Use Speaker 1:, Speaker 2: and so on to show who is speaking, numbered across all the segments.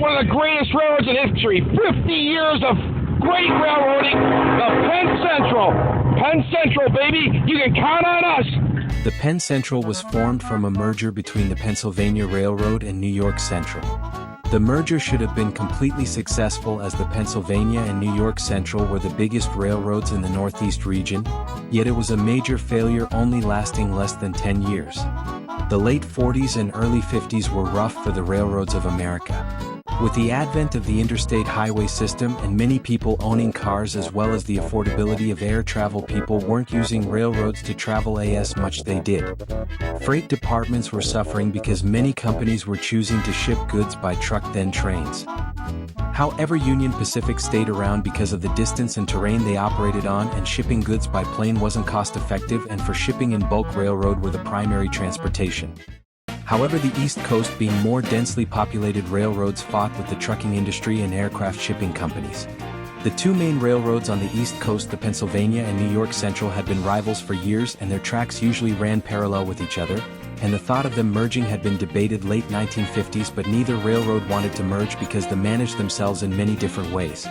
Speaker 1: one of the greatest railroads in history. 50 years of great railroading. The Penn Central. Penn Central, baby. You can count on us.
Speaker 2: The Penn Central was formed from a merger between the Pennsylvania Railroad and New York Central. The merger should have been completely successful as the Pennsylvania and New York Central were the biggest railroads in the Northeast region, yet it was a major failure only lasting less than 10 years. The late 40s and early 50s were rough for the railroads of America. With the advent of the interstate highway system and many people owning cars as well as the affordability of air travel, people weren't using railroads to travel as much they did. Freight departments were suffering because many companies were choosing to ship goods by truck then trains. However, Union Pacific stayed around because of the distance and terrain they operated on, and shipping goods by plane wasn't cost effective, and for shipping in bulk, railroad were the primary transportation. However, the East Coast being more densely populated, railroads fought with the trucking industry and aircraft shipping companies. The two main railroads on the East Coast, the Pennsylvania and New York Central, had been rivals for years, and their tracks usually ran parallel with each other, and the thought of them merging had been debated late 1950s, but neither railroad wanted to merge because they managed themselves in many different ways.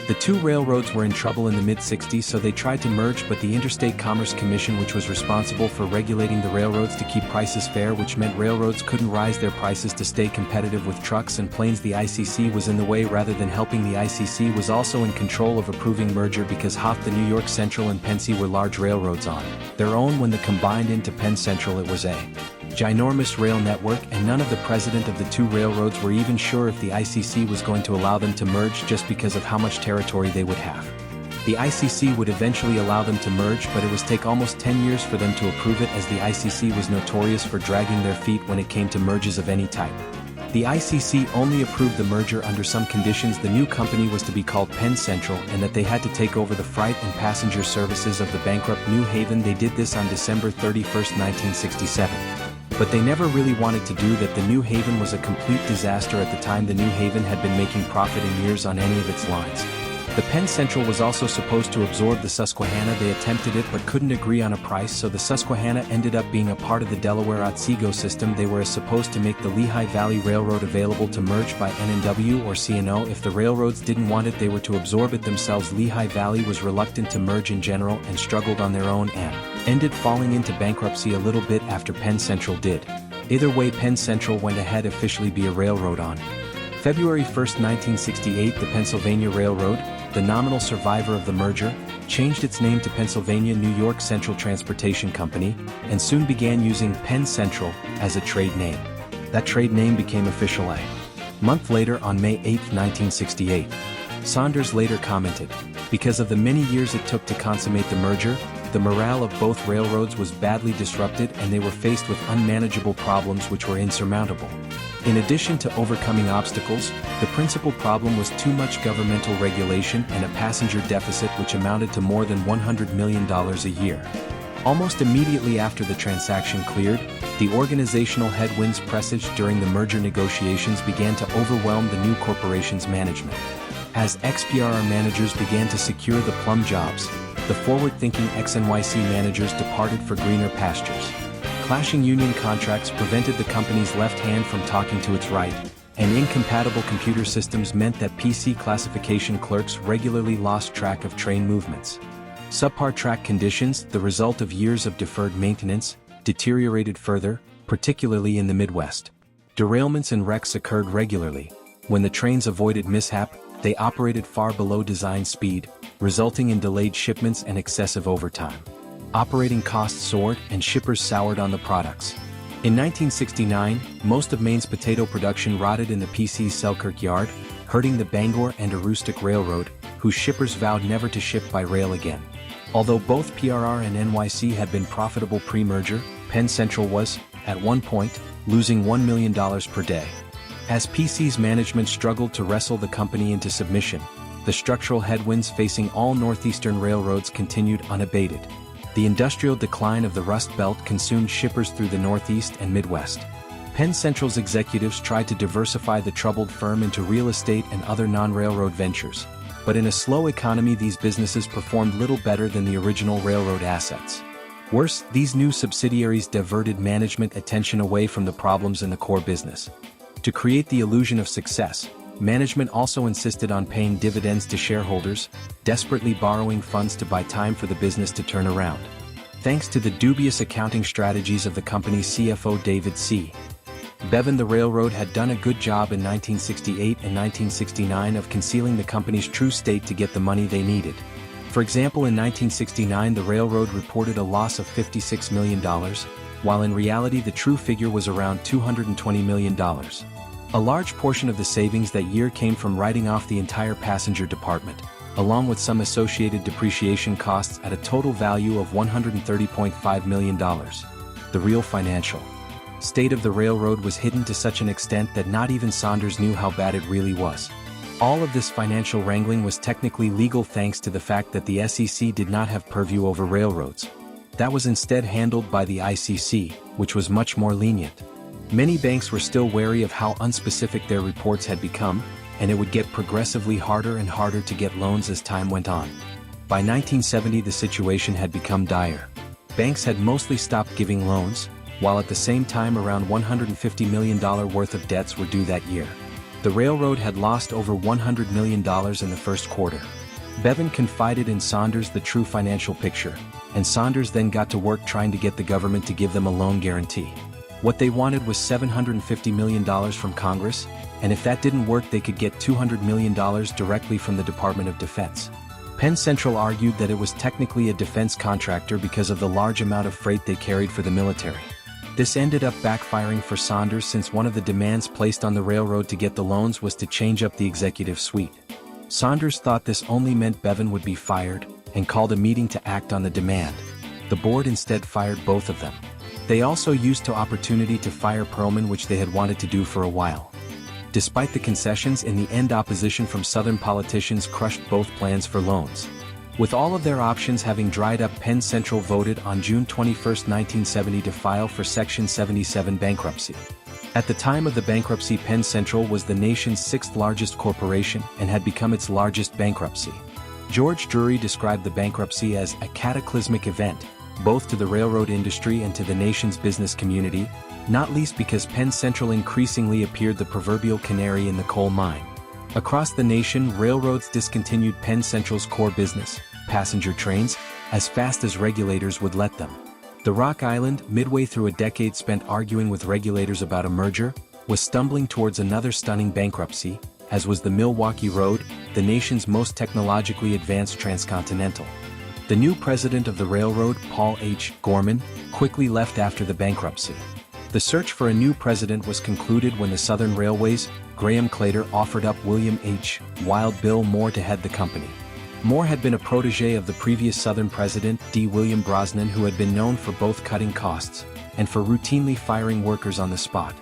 Speaker 2: The two railroads were in trouble in the mid-60s, so they tried to merge, but the Interstate Commerce Commission, which was responsible for regulating the railroads to keep prices fair, which meant railroads couldn't rise their prices to stay competitive with trucks and planes, the ICC was in the way. Rather than helping, the ICC was also in control of approving merger because half the New York Central and Penn were large railroads on their own. When they combined into Penn Central, it was a ginormous rail network, and none of the president of the two railroads were even sure if the ICC was going to allow them to merge just because of how much territory they would have. The ICC would eventually allow them to merge, but it would take almost 10 years for them to approve it, as the ICC was notorious for dragging their feet when it came to mergers of any type. The ICC only approved the merger under some conditions. The new company was to be called Penn Central, and that they had to take over the freight and passenger services of the bankrupt New Haven. They did this on December 31, 1967. But they never really wanted to do that. The New Haven was a complete disaster at the time. The New Haven had been making profit in years on any of its lines. The Penn Central was also supposed to absorb the Susquehanna. They attempted it but couldn't agree on a price, so the Susquehanna ended up being a part of the Delaware-Otsego system. They were supposed to make the Lehigh Valley Railroad available to merge by N&W or C&O. If the railroads didn't want it, they were to absorb it themselves. Lehigh Valley was reluctant to merge in general and struggled on their own, and ended falling into bankruptcy a little bit after Penn Central did. Either way, Penn Central went ahead officially be a railroad on February 1, 1968. The Pennsylvania Railroad, the nominal survivor of the merger, changed its name to Pennsylvania New York Central Transportation Company, and soon began using Penn Central as a trade name. That trade name became official a month later, on May 8, 1968. Saunders later commented, "Because of the many years it took to consummate the merger, the morale of both railroads was badly disrupted, and they were faced with unmanageable problems which were insurmountable. In addition to overcoming obstacles, the principal problem was too much governmental regulation and a passenger deficit which amounted to more than $100 million a year." Almost immediately after the transaction cleared, the organizational headwinds presaged during the merger negotiations began to overwhelm the new corporation's management. As ex-PRR managers began to secure the plum jobs, the forward-thinking ex-NYC managers departed for greener pastures. Clashing union contracts prevented the company's left hand from talking to its right, and incompatible computer systems meant that PC classification clerks regularly lost track of train movements. Subpar track conditions, the result of years of deferred maintenance, deteriorated further, particularly in the Midwest. Derailments and wrecks occurred regularly. When the trains avoided mishap, they operated far below design speed, resulting in delayed shipments and excessive overtime. Operating costs soared, and shippers soured on the products. In 1969, most of Maine's potato production rotted in the PC's Selkirk yard, hurting the Bangor and Aroostook Railroad, whose shippers vowed never to ship by rail again. Although both PRR and NYC had been profitable pre-merger, Penn Central was, at one point, losing $1 million per day. As PC's management struggled to wrestle the company into submission, the structural headwinds facing all northeastern railroads continued unabated. The industrial decline of the Rust Belt consumed shippers through the Northeast and Midwest. Penn Central's executives tried to diversify the troubled firm into real estate and other non-railroad ventures, but in a slow economy these businesses performed little better than the original railroad assets. Worse, these new subsidiaries diverted management attention away from the problems in the core business. To create the illusion of success, Management also insisted on paying dividends to shareholders, desperately borrowing funds to buy time for the business to turn around. Thanks to the dubious accounting strategies of the company's CFO David C. Bevan, the railroad had done a good job in 1968 and 1969 of concealing the company's true state to get the money they needed. For example, in 1969 the railroad reported a loss of $56 million, while in reality the true figure was around $220 million. A large portion of the savings that year came from writing off the entire passenger department, along with some associated depreciation costs at a total value of $130.5 million. The real financial state of the railroad was hidden to such an extent that not even Saunders knew how bad it really was. All of this financial wrangling was technically legal thanks to the fact that the SEC did not have purview over railroads. That was instead handled by the ICC, which was much more lenient. Many banks were still wary of how unspecific their reports had become, and it would get progressively harder and harder to get loans as time went on. By 1970 the situation had become dire. Banks had mostly stopped giving loans, while at the same time around $150 million worth of debts were due that year. The railroad had lost over $100 million in the first quarter. Bevan confided in Saunders the true financial picture, and Saunders then got to work trying to get the government to give them a loan guarantee. What they wanted was $750 million from Congress, and if that didn't work they could get $200 million directly from the Department of Defense. Penn Central argued that it was technically a defense contractor because of the large amount of freight they carried for the military. This ended up backfiring for Saunders since one of the demands placed on the railroad to get the loans was to change up the executive suite. Saunders thought this only meant Bevan would be fired, and called a meeting to act on the demand. The board instead fired both of them. They also used the opportunity to fire Perlman, which they had wanted to do for a while. Despite the concessions, in the end opposition from Southern politicians crushed both plans for loans. With all of their options having dried up, Penn Central voted on June 21, 1970 to file for Section 77 bankruptcy. At the time of the bankruptcy, Penn Central was the nation's sixth largest corporation and had become its largest bankruptcy. George Drury described the bankruptcy as a cataclysmic event, both to the railroad industry and to the nation's business community, not least because Penn Central increasingly appeared the proverbial canary in the coal mine. Across the nation, railroads discontinued Penn Central's core business, passenger trains, as fast as regulators would let them. The Rock Island, midway through a decade spent arguing with regulators about a merger, was stumbling towards another stunning bankruptcy, as was the Milwaukee Road, the nation's most technologically advanced transcontinental. The new president of the railroad, Paul H. Gorman, quickly left after the bankruptcy. The search for a new president was concluded when the Southern Railways, Graham Claytor, offered up William H. Wild Bill Moore to head the company. Moore had been a protege of the previous Southern president, D. William Brosnan, who had been known for both cutting costs and for routinely firing workers on the spot.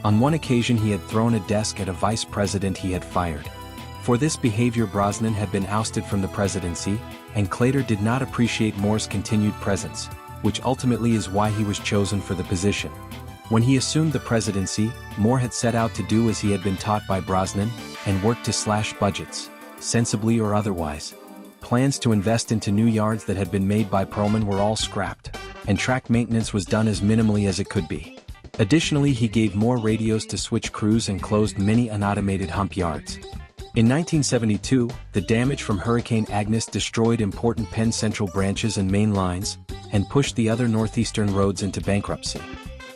Speaker 2: On one occasion he had thrown a desk at a vice president he had fired. For this behavior Brosnan had been ousted from the presidency, and Claytor did not appreciate Moore's continued presence, which ultimately is why he was chosen for the position. When he assumed the presidency, Moore had set out to do as he had been taught by Brosnan, and work to slash budgets, sensibly or otherwise. Plans to invest into new yards that had been made by Perlman were all scrapped, and track maintenance was done as minimally as it could be. Additionally, he gave more radios to switch crews and closed many unautomated hump yards. In 1972, the damage from Hurricane Agnes destroyed important Penn Central branches and main lines, and pushed the other northeastern roads into bankruptcy.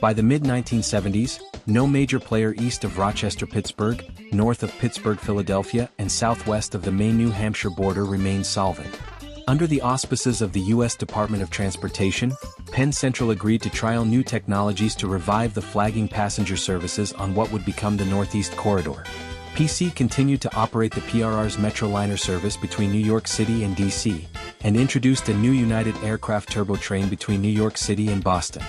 Speaker 2: By the mid-1970s, no major player east of Rochester-Pittsburgh, north of Pittsburgh-Philadelphia, and southwest of the Maine-New Hampshire border remained solvent. Under the auspices of the U.S. Department of Transportation, Penn Central agreed to trial new technologies to revive the flagging passenger services on what would become the Northeast Corridor. PC continued to operate the PRR's Metroliner service between New York City and D.C., and introduced a new United Aircraft turbo train between New York City and Boston.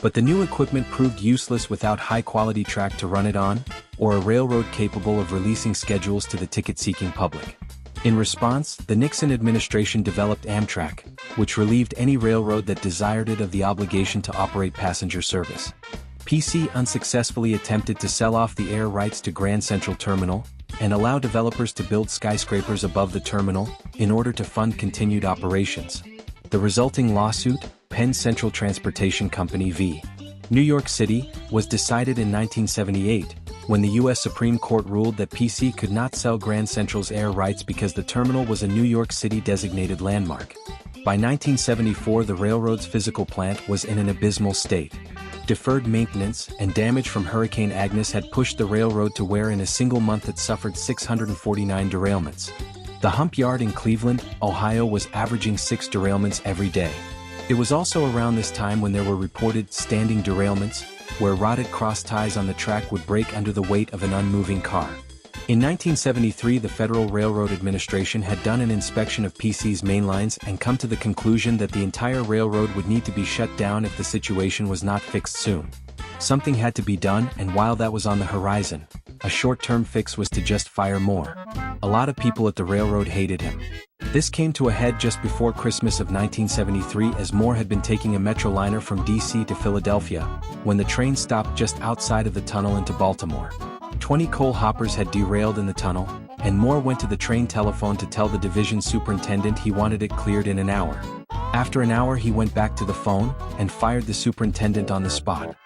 Speaker 2: But the new equipment proved useless without high-quality track to run it on, or a railroad capable of releasing schedules to the ticket-seeking public. In response, the Nixon administration developed Amtrak, which relieved any railroad that desired it of the obligation to operate passenger service. PC unsuccessfully attempted to sell off the air rights to Grand Central Terminal, and allow developers to build skyscrapers above the terminal, in order to fund continued operations. The resulting lawsuit, Penn Central Transportation Company v. New York City, was decided in 1978, when the U.S. Supreme Court ruled that PC could not sell Grand Central's air rights because the terminal was a New York City designated landmark. By 1974, the railroad's physical plant was in an abysmal state. Deferred maintenance and damage from Hurricane Agnes had pushed the railroad to where in a single month it suffered 649 derailments. The hump yard in Cleveland, Ohio was averaging 6 derailments every day. It was also around this time when there were reported standing derailments, where rotted cross ties on the track would break under the weight of an unmoving car. In 1973, the Federal Railroad Administration had done an inspection of PC's main lines and come to the conclusion that the entire railroad would need to be shut down if the situation was not fixed soon. Something had to be done, and while that was on the horizon, a short-term fix was to just fire Moore. A lot of people at the railroad hated him. This came to a head just before Christmas of 1973 as Moore had been taking a Metroliner from D.C. to Philadelphia, when the train stopped just outside of the tunnel into Baltimore. 20 coal hoppers had derailed in the tunnel, and Moore went to the train telephone to tell the division superintendent he wanted it cleared in an hour. After an hour he went back to the phone, and fired the superintendent on the spot.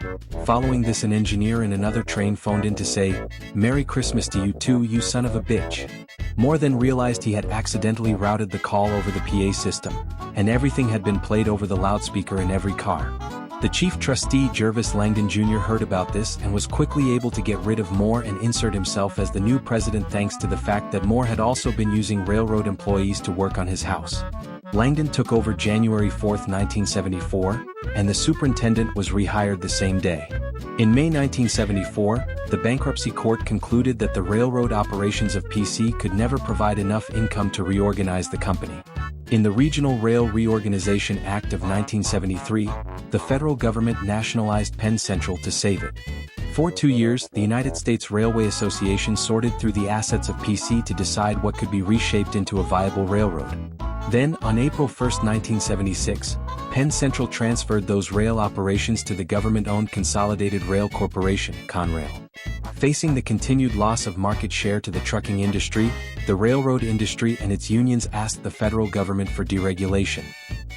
Speaker 2: Following this, an engineer in another train phoned in to say, "Merry Christmas to you too, you son of a bitch." Moore then realized he had accidentally routed the call over the PA system, and everything had been played over the loudspeaker in every car. The chief trustee Jervis Langdon Jr. heard about this and was quickly able to get rid of Moore and insert himself as the new president thanks to the fact that Moore had also been using railroad employees to work on his house. Langdon took over January 4, 1974, and the superintendent was rehired the same day. In May 1974, the bankruptcy court concluded that the railroad operations of PC could never provide enough income to reorganize the company. In the Regional Rail Reorganization Act of 1973, the federal government nationalized Penn Central to save it. For 2 years, the United States Railway Association sorted through the assets of PC to decide what could be reshaped into a viable railroad. Then, on April 1, 1976, Penn Central transferred those rail operations to the government-owned Consolidated Rail Corporation, Conrail. Facing the continued loss of market share to the trucking industry, the railroad industry and its unions asked the federal government for deregulation.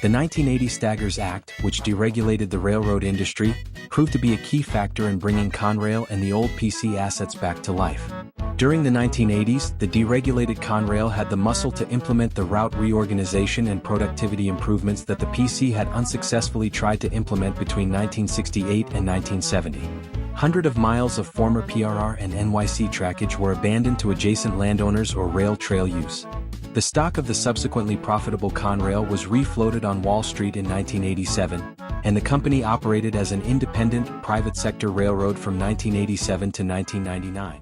Speaker 2: The 1980 Staggers Act, which deregulated the railroad industry, proved to be a key factor in bringing Conrail and the old PC assets back to life. During the 1980s, the deregulated Conrail had the muscle to implement the route reorganization and productivity improvements that the PC had unsuccessfully tried to implement between 1968 and 1970. Hundreds of miles of former PRR and NYC trackage were abandoned to adjacent landowners or rail trail use. The stock of the subsequently profitable Conrail was refloated on Wall Street in 1987, and the company operated as an independent, private sector railroad from 1987 to 1999.